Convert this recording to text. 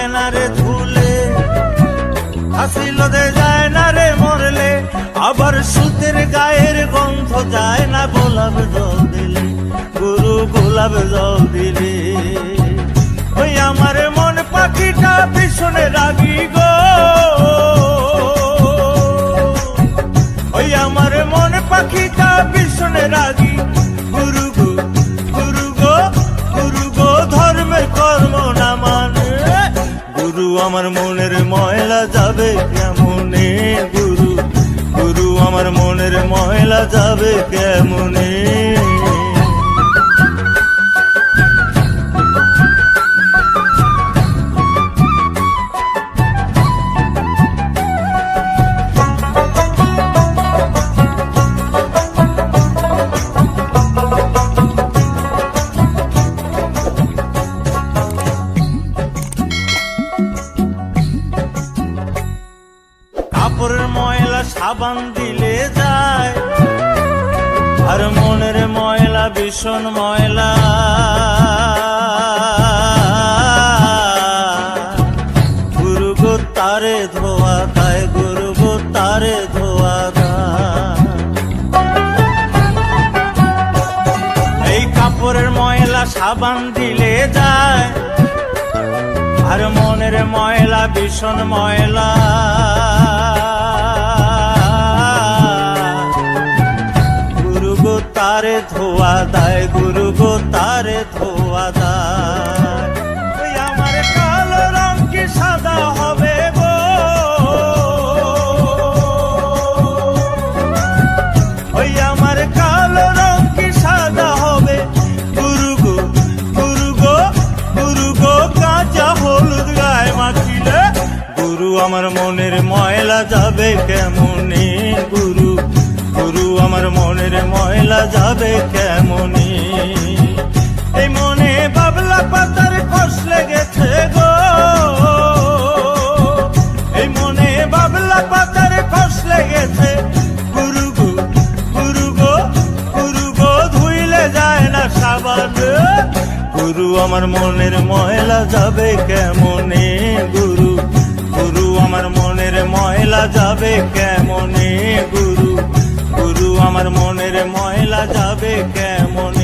লাগে না রে ধুলে, হাসি লোদে যায় না রে মরলে, আবার সুতের গায়ের গন্ধ যায় না গোলাপ জল দিলে, গুরু গোলাপ জল দিলে। ওই আমার মন পাখিটা ভীষণে রাগি গো, ওই আমার মন পাখিটা ভীষণে রাগি। গুরু গো গুরু গো গুরু গো ধর্মের কর্ম না মানে, গুরু আমার মনের ময়লা যাবে কেমনে, গুরু গুরু আমার মনের ময়লা যাবে কেমনে। কাপড়ের ময়লা সাবান দিলে যায়, আর মনের ময়লা ভীষণ ময়লা। গুরু গো তারে ধোয়া দেয়, গুরু গো তারে ধোয়া দেয়। এই কাপড়ের ময়লা সাবান দিলে যায়, আর মনের ময়লা ভীষণ ময়লা। গুরু গো তারে ধোয়া দেয়, গুরু গো তারে ধোয়া দেয়। ওই আমার কালো রং কি সাদা হবে গো, ওই আমার কালো রং কি সাদা হবে। গুরু গো গুরু গো গুরু গো কাঁচা হলুদ গায়ে মাখিলে, গুরু আমার মনের ময়লা যাবে কেমনে, গুরু গুরু আমার মনের ময়লা যাবে কেমনে। এই মনে বাবলা পাতার খস লেগেছে গো, এই মনে বাবলা পাতার খস লেগেছে। গুরু গো গুরু গো গুরু গো ধুইলে যায় না সাবান, গুরু আমার মনের ময়লা যাবে কেমনে, গুরু গুরু আমার মনের ময়লা যাবে কেমনে, গুরু গুরু আমার মনের ময়লা যাবে কেমনে।